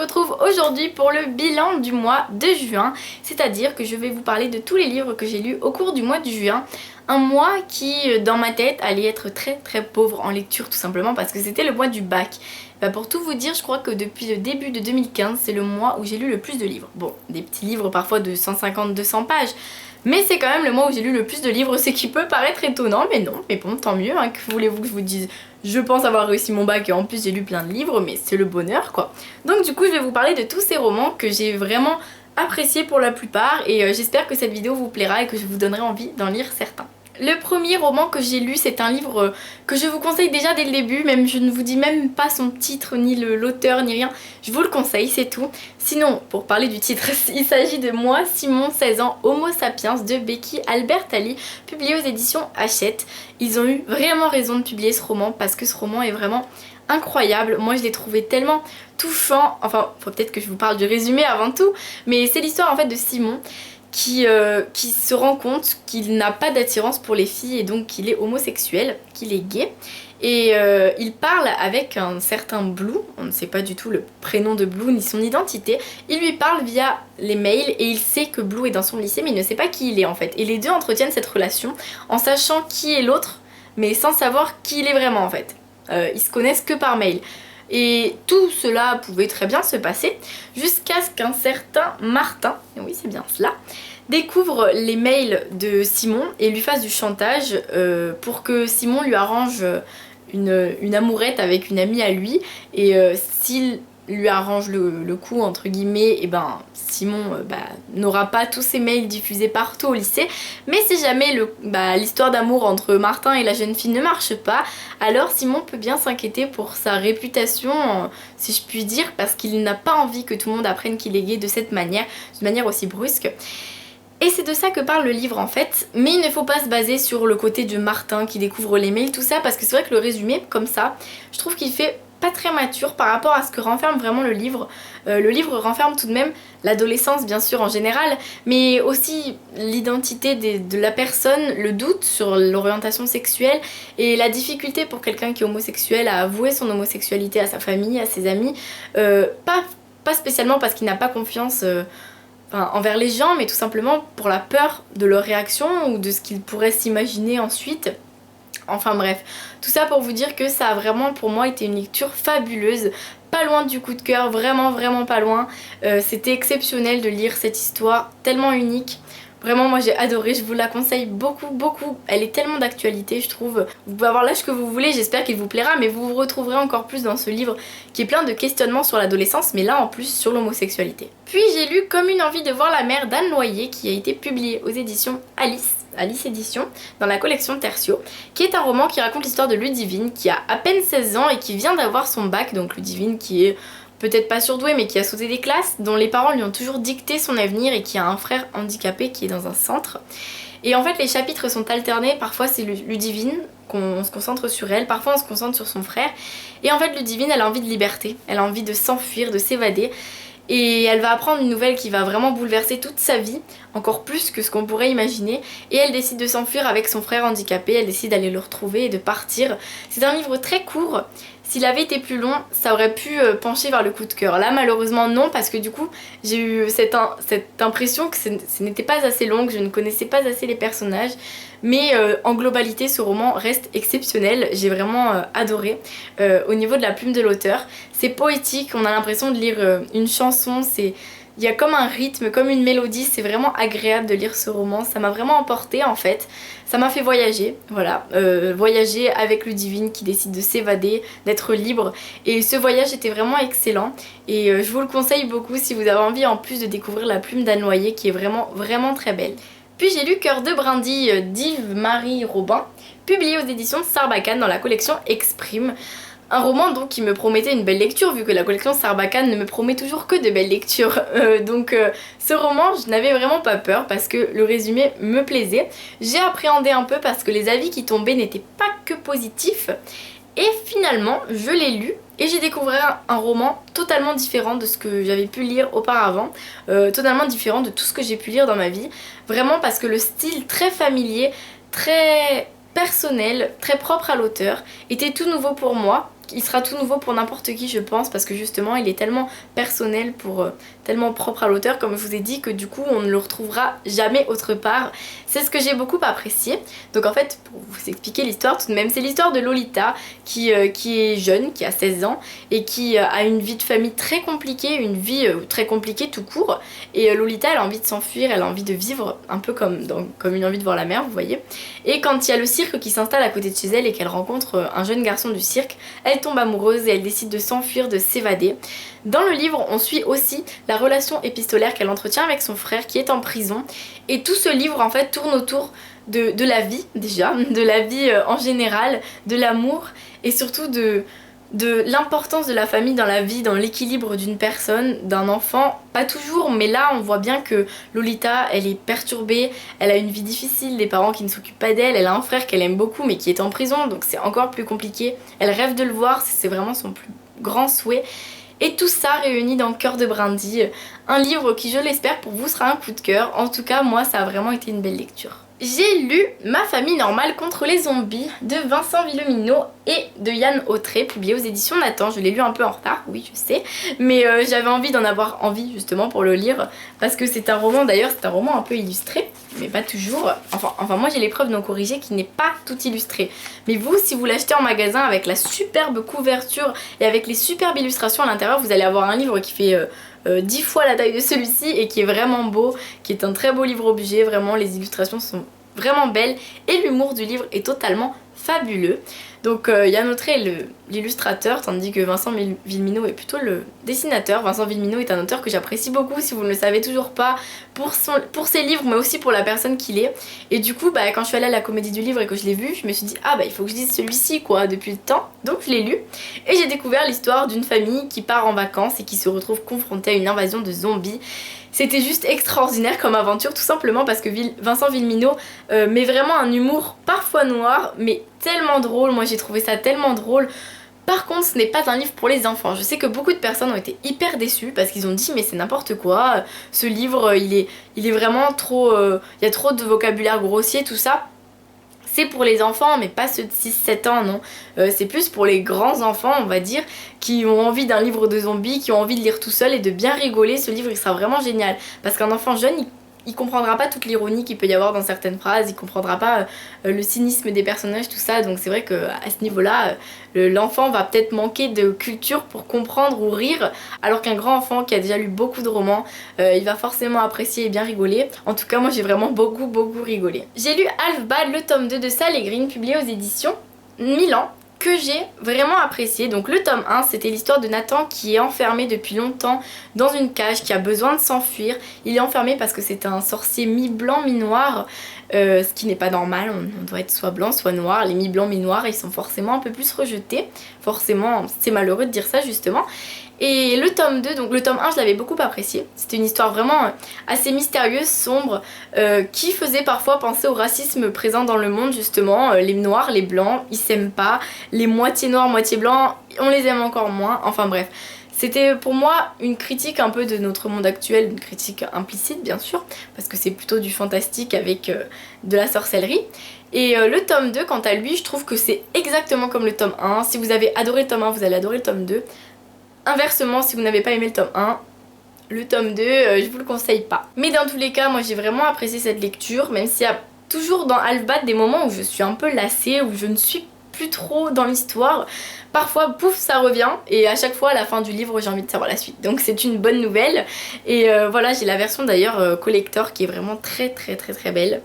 retrouve aujourd'hui pour le bilan du mois de juin, c'est-à-dire que je vais vous parler de tous les livres que j'ai lus au cours du mois de juin. Un mois qui, dans ma tête, allait être très pauvre en lecture tout simplement parce que c'était le mois du bac. Pour tout vous dire, je crois que depuis le début de 2015, c'est le mois où j'ai lu le plus de livres. Bon, des petits livres parfois de 150-200 pages, mais c'est quand même le mois où j'ai lu le plus de livres, ce qui peut paraître étonnant, mais non, mais bon, tant mieux, hein, que voulez-vous que je vous dise? Je pense avoir réussi mon bac et en plus j'ai lu plein de livres, mais c'est le bonheur quoi. Donc du coup je vais vous parler de tous ces romans que j'ai vraiment appréciés pour la plupart et j'espère que cette vidéo vous plaira et que je vous donnerai envie d'en lire certains. Le premier roman que j'ai lu, c'est un livre que je vous conseille déjà dès le début, même je ne vous dis même pas son titre, ni l'auteur, ni rien, je vous le conseille, c'est tout. Sinon, pour parler du titre, il s'agit de Moi, Simon, 16 ans, Homo sapiens de Becky Albertalli, publié aux éditions Hachette. Ils ont eu vraiment raison de publier ce roman parce que ce roman est vraiment incroyable. Moi je l'ai trouvé tellement touchant, enfin faut peut-être que je vous parle du résumé avant tout, mais c'est l'histoire en fait de Simon qui se rend compte qu'il n'a pas d'attirance pour les filles et donc qu'il est homosexuel, qu'il est gay. Et il parle avec un certain Blue, on ne sait pas du tout le prénom de Blue ni son identité. Il lui parle via les mails et il sait que Blue est dans son lycée mais il ne sait pas qui il est en fait. Et les deux entretiennent cette relation en sachant qui est l'autre mais sans savoir qui il est vraiment en fait. Ils se connaissent que par mail. Et tout cela pouvait très bien se passer jusqu'à ce qu'un certain Martin, et oui c'est bien cela, découvre les mails de Simon et lui fasse du chantage pour que Simon lui arrange une amourette avec une amie à lui et s'il lui arrange le coup entre guillemets, et ben Simon n'aura pas tous ses mails diffusés partout au lycée. Mais si jamais l'histoire d'amour entre Martin et la jeune fille ne marche pas, alors Simon peut bien s'inquiéter pour sa réputation, si je puis dire, parce qu'il n'a pas envie que tout le monde apprenne qu'il est gay de cette manière, d'une manière aussi brusque. Et c'est de ça que parle le livre en fait, mais il ne faut pas se baser sur le côté de Martin qui découvre les mails, tout ça, parce que c'est vrai que le résumé, comme ça, je trouve qu'il fait pas très mature par rapport à ce que renferme vraiment le livre. Le livre renferme tout de même l'adolescence bien sûr en général, mais aussi l'identité de la personne, le doute sur l'orientation sexuelle et la difficulté pour quelqu'un qui est homosexuel à avouer son homosexualité à sa famille, à ses amis, pas spécialement parce qu'il n'a pas confiance envers les gens, mais tout simplement pour la peur de leur réaction ou de ce qu'ils pourraient s'imaginer ensuite. Enfin bref, tout ça pour vous dire que ça a vraiment pour moi été une lecture fabuleuse, pas loin du coup de cœur, vraiment pas loin. C'était exceptionnel de lire cette histoire tellement unique. Vraiment moi j'ai adoré, je vous la conseille beaucoup, elle est tellement d'actualité je trouve. Vous pouvez avoir l'âge que vous voulez, j'espère qu'il vous plaira, mais vous vous retrouverez encore plus dans ce livre qui est plein de questionnements sur l'adolescence, mais là en plus sur l'homosexualité. Puis j'ai lu Comme une envie de voir la mer d'Anne Loyer qui a été publié aux éditions Alice Éditions, dans la collection Tertio, qui est un roman qui raconte l'histoire de Ludivine qui a à peine 16 ans et qui vient d'avoir son bac, donc Ludivine qui est peut-être pas surdouée mais qui a sauté des classes, dont les parents lui ont toujours dicté son avenir et qui a un frère handicapé qui est dans un centre. Et en fait les chapitres sont alternés, parfois c'est Ludivine, qu'on se concentre sur elle, parfois on se concentre sur son frère. Et en fait Ludivine elle a envie de liberté, elle a envie de s'enfuir, de s'évader. Et elle va apprendre une nouvelle qui va vraiment bouleverser toute sa vie, encore plus que ce qu'on pourrait imaginer. Et elle décide de s'enfuir avec son frère handicapé, elle décide d'aller le retrouver et de partir. C'est un livre très court, s'il avait été plus long, ça aurait pu pencher vers le coup de cœur. Là malheureusement non, parce que du coup j'ai eu cette impression que ce n'était pas assez long, que je ne connaissais pas assez les personnages. Mais en globalité ce roman reste exceptionnel, j'ai vraiment adoré au niveau de la plume de l'auteur. C'est poétique, on a l'impression de lire une chanson, il y a comme un rythme, comme une mélodie, c'est vraiment agréable de lire ce roman, ça m'a vraiment emporté en fait. Ça m'a fait voyager, voilà, voyager avec Ludivine qui décide de s'évader, d'être libre. Et ce voyage était vraiment excellent et je vous le conseille beaucoup si vous avez envie en plus de découvrir la plume d'Anne Loyer qui est vraiment très belle. Puis j'ai lu Cœur de brindille d'Yves-Marie Robin, publié aux éditions Sarbacane dans la collection Exprime. Un roman donc qui me promettait une belle lecture vu que la collection Sarbacane ne me promet toujours que de belles lectures. Ce roman je n'avais vraiment pas peur parce que le résumé me plaisait. J'ai appréhendé un peu parce que les avis qui tombaient n'étaient pas que positifs. Et finalement je l'ai lu et j'ai découvert un roman totalement différent de ce que j'avais pu lire auparavant. Totalement différent de tout ce que j'ai pu lire dans ma vie. Vraiment parce que le style très familier, très personnel, très propre à l'auteur, était tout nouveau pour moi. il sera tout nouveau pour n'importe qui je pense, parce que justement il est tellement personnel, tellement propre à l'auteur comme je vous ai dit, que du coup on ne le retrouvera jamais autre part. C'est ce que j'ai beaucoup apprécié. Donc en fait, pour vous expliquer l'histoire tout de même, c'est l'histoire de Lolita qui est jeune, qui a 16 ans et qui a une vie de famille très compliquée, une vie très compliquée tout court. Et Lolita elle a envie de s'enfuir, elle a envie de vivre un peu comme une envie de voir la mer, vous voyez. Et quand il y a le cirque qui s'installe à côté de chez elle et qu'elle rencontre un jeune garçon du cirque, elle tombe amoureuse et elle décide de s'enfuir, de s'évader. Dans le livre, on suit aussi la relation épistolaire qu'elle entretient avec son frère qui est en prison. Et tout ce livre en fait tourne autour de la vie déjà, de la vie en général, de l'amour et surtout de l'importance de la famille dans la vie, dans l'équilibre d'une personne, d'un enfant. Pas toujours, mais là on voit bien que Lolita elle est perturbée, elle a une vie difficile, des parents qui ne s'occupent pas d'elle, elle a un frère qu'elle aime beaucoup mais qui est en prison, donc c'est encore plus compliqué. Elle rêve de le voir, c'est vraiment son plus grand souhait. Et tout ça réuni dans Cœur de Brindille, un livre qui je l'espère pour vous sera un coup de cœur. En tout cas moi ça a vraiment été une belle lecture. J'ai lu Ma famille normale contre les zombies de Vincent Villeminot et de Yann Autré, publié aux éditions Nathan. Je l'ai lu un peu en retard, oui je sais, mais j'avais envie d'en avoir envie justement pour le lire, parce que c'est un roman, d'ailleurs c'est un roman un peu illustré, mais pas toujours. Enfin moi j'ai l'épreuve non corrigée qui n'est pas tout illustré. Mais vous, si vous l'achetez en magasin avec la superbe couverture et avec les superbes illustrations à l'intérieur, vous allez avoir un livre qui fait 10 fois la taille de celui-ci et qui est vraiment beau, qui est un très beau livre objet, vraiment les illustrations sont vraiment belles et l'humour du livre est totalement fabuleux. Donc Yann Autré est l'illustrateur, tandis que Vincent Villeminot est plutôt le dessinateur. Vincent Villeminot est un auteur que j'apprécie beaucoup, si vous ne le savez toujours pas, pour ses livres, mais aussi pour la personne qu'il est. Et du coup, quand je suis allée à la Comédie du Livre et que je l'ai vu, je me suis dit, ah il faut que je lise celui-ci quoi, depuis le temps. Donc je l'ai lu, et j'ai découvert l'histoire d'une famille qui part en vacances et qui se retrouve confrontée à une invasion de zombies. C'était juste extraordinaire comme aventure, tout simplement parce que Vincent Villeminot met vraiment un humour parfois noir, mais tellement drôle. Moi j'ai trouvé ça tellement drôle. Par contre, ce n'est pas un livre pour les enfants. Je sais que beaucoup de personnes ont été hyper déçues parce qu'ils ont dit mais c'est n'importe quoi, ce livre il est vraiment trop... il y a trop de vocabulaire grossier, tout ça. C'est pour les enfants, mais pas ceux de 6-7 ans, non. C'est plus pour les grands enfants, on va dire, qui ont envie d'un livre de zombies, qui ont envie de lire tout seul et de bien rigoler. Ce livre, il sera vraiment génial. Parce qu'un enfant jeune, il comprendra pas toute l'ironie qu'il peut y avoir dans certaines phrases, il comprendra pas le cynisme des personnages, tout ça. Donc c'est vrai qu'à ce niveau-là, l'enfant va peut-être manquer de culture pour comprendre ou rire, alors qu'un grand enfant qui a déjà lu beaucoup de romans, il va forcément apprécier et bien rigoler. En tout cas, moi j'ai vraiment beaucoup rigolé. J'ai lu Half-Bad, le tome 2 de Sal et Green, publié aux éditions Milan, que j'ai vraiment apprécié. Donc le tome 1, c'était l'histoire de Nathan qui est enfermé depuis longtemps dans une cage, qui a besoin de s'enfuir. Il est enfermé parce que c'est un sorcier mi-blanc, mi-noir, ce qui n'est pas normal, on doit être soit blanc, soit noir. Les mi-blancs, mi-noirs, ils sont forcément un peu plus rejetés. Forcément, c'est malheureux de dire ça justement. Et le tome 2, donc le tome 1 je l'avais beaucoup apprécié, c'était une histoire vraiment assez mystérieuse, sombre, qui faisait parfois penser au racisme présent dans le monde justement. Les noirs, les blancs, ils s'aiment pas, les moitié noirs, moitié blancs, on les aime encore moins, enfin bref. C'était pour moi une critique un peu de notre monde actuel, une critique implicite bien sûr, parce que c'est plutôt du fantastique avec de la sorcellerie. Et le tome 2, quant à lui, je trouve que c'est exactement comme le tome 1. Si vous avez adoré le tome 1, vous allez adorer le tome 2. Inversement, si vous n'avez pas aimé le tome 1, le tome 2, je vous le conseille pas. Mais dans tous les cas, moi j'ai vraiment apprécié cette lecture, même s'il y a toujours dans Half-Bad des moments où je suis un peu lassée, où je ne suis plus trop dans l'histoire. Parfois, pouf, ça revient, et à chaque fois, à la fin du livre, j'ai envie de savoir la suite. Donc c'est une bonne nouvelle. Et voilà, j'ai la version d'ailleurs collector qui est vraiment très belle.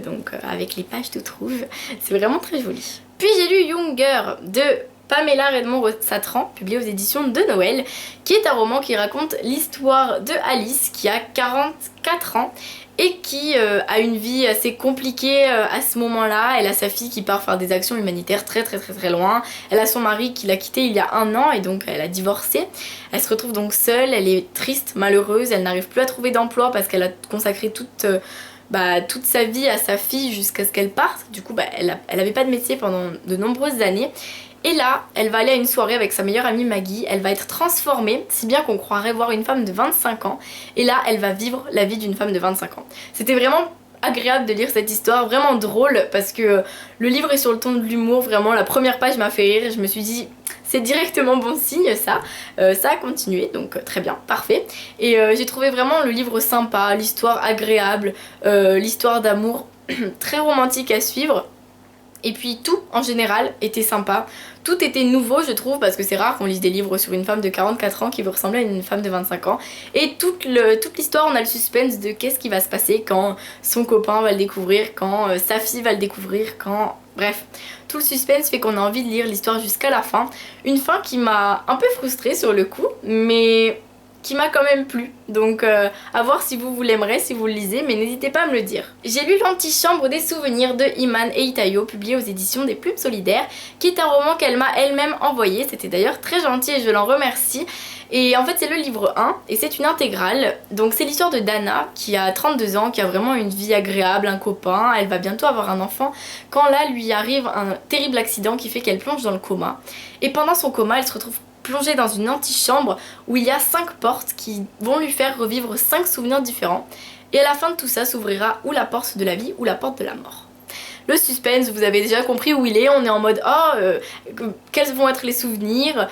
Donc avec les pages toutes rouges, c'est vraiment très joli. Puis j'ai lu Younger de Pamela Redmond-Satran, publié aux éditions de Noël, qui est un roman qui raconte l'histoire de Alice qui a 44 ans et qui a une vie assez compliquée à ce moment-là. Elle a sa fille qui part faire des actions humanitaires très loin. Elle a son mari qui l'a quittée il y a 1 an et donc elle a divorcé. Elle se retrouve donc seule, elle est triste, malheureuse, elle n'arrive plus à trouver d'emploi parce qu'elle a consacré toute sa vie à sa fille jusqu'à ce qu'elle parte. Du coup elle avait pas de métier pendant de nombreuses années. Et là, elle va aller à une soirée avec sa meilleure amie Maggie, elle va être transformée, si bien qu'on croirait voir une femme de 25 ans. Et là, elle va vivre la vie d'une femme de 25 ans. C'était vraiment agréable de lire cette histoire, vraiment drôle, parce que le livre est sur le ton de l'humour, vraiment. La première page m'a fait rire et je me suis dit, c'est directement bon signe ça. Ça a continué, donc très bien, parfait. Et j'ai trouvé vraiment le livre sympa, l'histoire agréable, l'histoire d'amour très romantique à suivre. Et puis tout en général était sympa, tout était nouveau je trouve parce que c'est rare qu'on lise des livres sur une femme de 44 ans qui veut ressembler à une femme de 25 ans. Et toute l'histoire on a le suspense de qu'est-ce qui va se passer quand son copain va le découvrir, quand sa fille va le découvrir, quand... Bref, tout le suspense fait qu'on a envie de lire l'histoire jusqu'à la fin. Une fin qui m'a un peu frustrée sur le coup, mais qui m'a quand même plu. Donc à voir si vous l'aimerez, si vous le lisez, mais n'hésitez pas à me le dire. J'ai lu L'Antichambre des souvenirs de Iman et Itayo, publié aux éditions des Plumes Solidaires, qui est un roman qu'elle m'a elle-même envoyé. C'était d'ailleurs très gentil et je l'en remercie. Et en fait c'est le livre 1 et c'est une intégrale. Donc c'est l'histoire de Dana qui a 32 ans, qui a vraiment une vie agréable, un copain, elle va bientôt avoir un enfant, quand là lui arrive un terrible accident qui fait qu'elle plonge dans le coma. Et pendant son coma elle se retrouve plongée dans une antichambre où il y a 5 portes qui vont lui faire revivre 5 souvenirs différents. Et à la fin de tout ça s'ouvrira ou la porte de la vie ou la porte de la mort. Le suspense, vous avez déjà compris où il est, on est en mode quels vont être les souvenirs,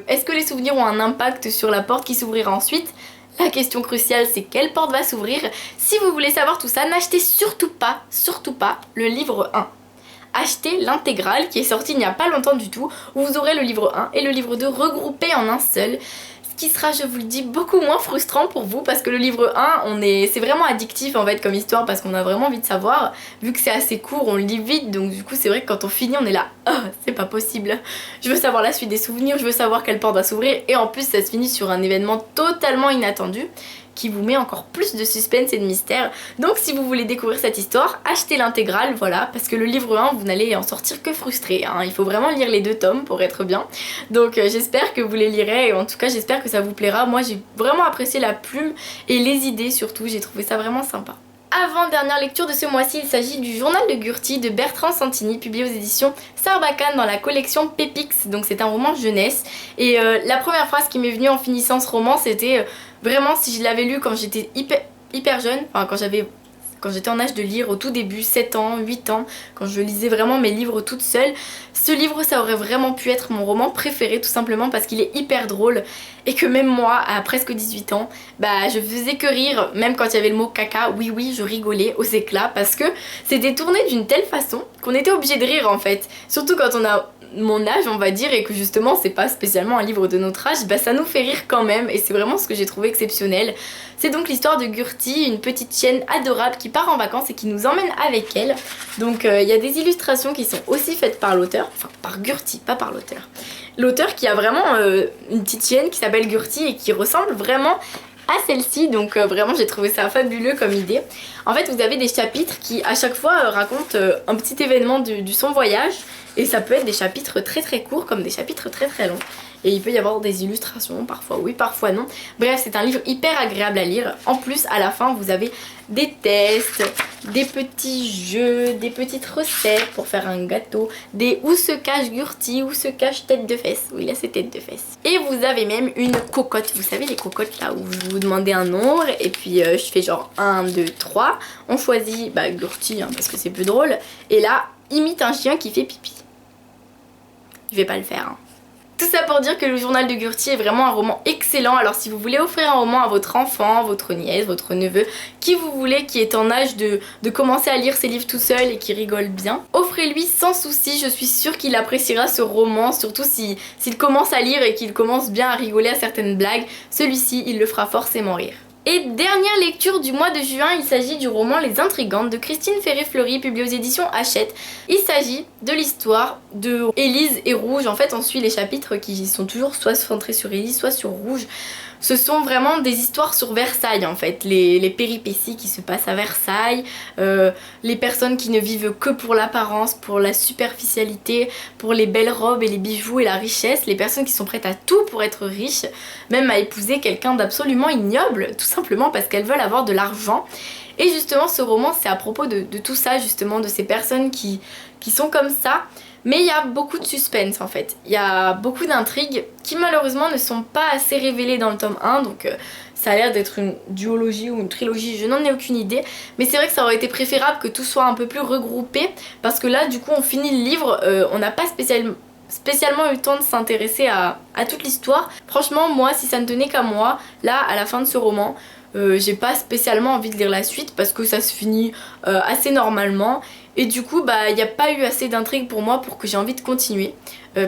est-ce que les souvenirs ont un impact sur la porte qui s'ouvrira ensuite. La question cruciale c'est quelle porte va s'ouvrir. Si vous voulez savoir tout ça, n'achetez surtout pas le livre 1. Achetez l'intégrale qui est sortie il n'y a pas longtemps du tout, où vous aurez le livre 1 et le livre 2 regroupés en un seul. Ce qui sera, je vous le dis, beaucoup moins frustrant pour vous parce que le livre 1, c'est vraiment addictif en fait comme histoire parce qu'on a vraiment envie de savoir. Vu que c'est assez court, on le lit vite, donc du coup c'est vrai que quand on finit on est là, oh c'est pas possible. Je veux savoir la suite des souvenirs, je veux savoir quelle porte va s'ouvrir et en plus ça se finit sur un événement totalement inattendu qui vous met encore plus de suspense et de mystère. Donc si vous voulez découvrir cette histoire, achetez l'intégrale, voilà, parce que le livre 1, vous n'allez en sortir que frustré, hein. Il faut vraiment lire les 2 tomes pour être bien. Donc j'espère que vous les lirez, et en tout cas j'espère que ça vous plaira. Moi j'ai vraiment apprécié la plume et les idées surtout, j'ai trouvé ça vraiment sympa. Avant-dernière lecture de ce mois-ci, il s'agit du Journal de Gurty de Bertrand Santini, publié aux éditions Sarbacane dans la collection Pépix, donc c'est un roman jeunesse. Et la première phrase qui m'est venue en finissant ce roman, c'était vraiment si je l'avais lu quand j'étais hyper jeune, enfin quand j'étais en âge de lire au tout début, 7 ans, 8 ans, quand je lisais vraiment mes livres toute seule, ce livre ça aurait vraiment pu être mon roman préféré tout simplement parce qu'il est hyper drôle et que même moi à presque 18 ans, je faisais que rire, même quand il y avait le mot caca, oui je rigolais aux éclats parce que c'était tourné d'une telle façon qu'on était obligé de rire en fait, surtout quand on a mon âge on va dire et que justement c'est pas spécialement un livre de notre âge, ça nous fait rire quand même et c'est vraiment ce que j'ai trouvé exceptionnel. C'est donc l'histoire de Gurty, une petite chienne adorable qui part en vacances et qui nous emmène avec elle. Donc il y a des illustrations qui sont aussi faites par l'auteur, enfin par Gurty, pas par l'auteur. L'auteur qui a vraiment une petite chienne qui s'appelle Gurty et qui ressemble vraiment à celle-ci, donc vraiment j'ai trouvé ça fabuleux comme idée. En fait vous avez des chapitres qui à chaque fois racontent un petit événement du son voyage et ça peut être des chapitres très courts comme des chapitres très longs. Et il peut y avoir des illustrations, parfois oui, parfois non. Bref, c'est un livre hyper agréable à lire. En plus, à la fin, vous avez des tests, des petits jeux, des petites recettes pour faire un gâteau, des où se cache Gurty, où se cache tête de fesse. Oui, là, c'est tête de fesse. Et vous avez même une cocotte. Vous savez, les cocottes là où vous demandez un nombre et puis je fais genre 1, 2, 3. On choisit Gurty parce que c'est plus drôle. Et là, imite un chien qui fait pipi. Je vais pas le faire. Tout ça pour dire que le Journal de Gurty est vraiment un roman excellent. Alors si vous voulez offrir un roman à votre enfant, votre nièce, votre neveu, qui vous voulez, qui est en âge de commencer à lire ses livres tout seul et qui rigole bien, offrez-lui sans souci, je suis sûre qu'il appréciera ce roman, surtout s'il commence à lire et qu'il commence bien à rigoler à certaines blagues, celui-ci il le fera forcément rire. Et dernière lecture du mois de juin, il s'agit du roman Les Intrigantes de Christine Ferré-Fleury, publié aux éditions Hachette. Il s'agit de l'histoire de Élise et Rouge. En fait, on suit les chapitres qui sont toujours soit centrés sur Élise, soit sur Rouge. Ce sont vraiment des histoires sur Versailles en fait, les péripéties qui se passent à Versailles, les personnes qui ne vivent que pour l'apparence, pour la superficialité, pour les belles robes et les bijoux et la richesse, les personnes qui sont prêtes à tout pour être riches, même à épouser quelqu'un d'absolument ignoble, tout simplement parce qu'elles veulent avoir de l'argent. Et justement ce roman c'est à propos de tout ça justement, de ces personnes qui sont comme ça. Mais il y a beaucoup de suspense en fait, il y a beaucoup d'intrigues qui malheureusement ne sont pas assez révélées dans le tome 1, donc ça a l'air d'être une duologie ou une trilogie, je n'en ai aucune idée, mais c'est vrai que ça aurait été préférable que tout soit un peu plus regroupé, parce que là du coup on finit le livre, on n'a pas spécialement eu le temps de s'intéresser à toute l'histoire. Franchement, moi, si ça ne tenait qu'à moi, là, à la fin de ce roman, j'ai pas spécialement envie de lire la suite parce que ça se finit assez normalement. Et du coup, bah, il n'y a pas eu assez d'intrigue pour moi pour que j'ai envie de continuer.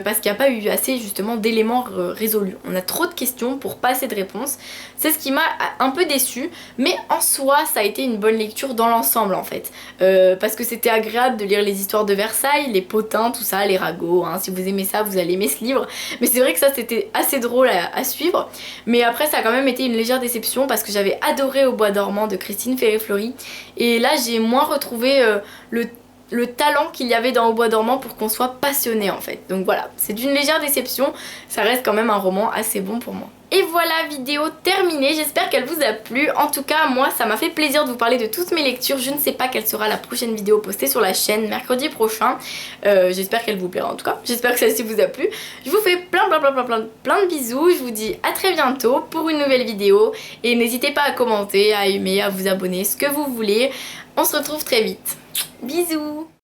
Parce qu'il n'y a pas eu assez justement d'éléments résolus. On a trop de questions pour pas assez de réponses. C'est ce qui m'a un peu déçue. Mais en soi, ça a été une bonne lecture dans l'ensemble en fait. Parce que c'était agréable de lire les histoires de Versailles, les potins, tout ça, les ragots. Hein. Si vous aimez ça, vous allez aimer ce livre. Mais c'est vrai que ça, c'était assez drôle à suivre. Mais après, ça a quand même été une légère déception parce que j'avais adoré Au bois dormant de Christine Ferré-Fleury. Et là, j'ai moins retrouvé le talent qu'il y avait dans Au bois dormant pour qu'on soit passionné en fait. Donc voilà, c'est d'une légère déception, ça reste quand même un roman assez bon pour moi. Et voilà, vidéo terminée, j'espère qu'elle vous a plu. En tout cas, moi, ça m'a fait plaisir de vous parler de toutes mes lectures. Je ne sais pas quelle sera la prochaine vidéo postée sur la chaîne mercredi prochain. J'espère qu'elle vous plaira en tout cas. J'espère que celle-ci vous a plu. Je vous fais plein de bisous. Je vous dis à très bientôt pour une nouvelle vidéo. Et n'hésitez pas à commenter, à aimer, à vous abonner, ce que vous voulez. On se retrouve très vite. Bisous!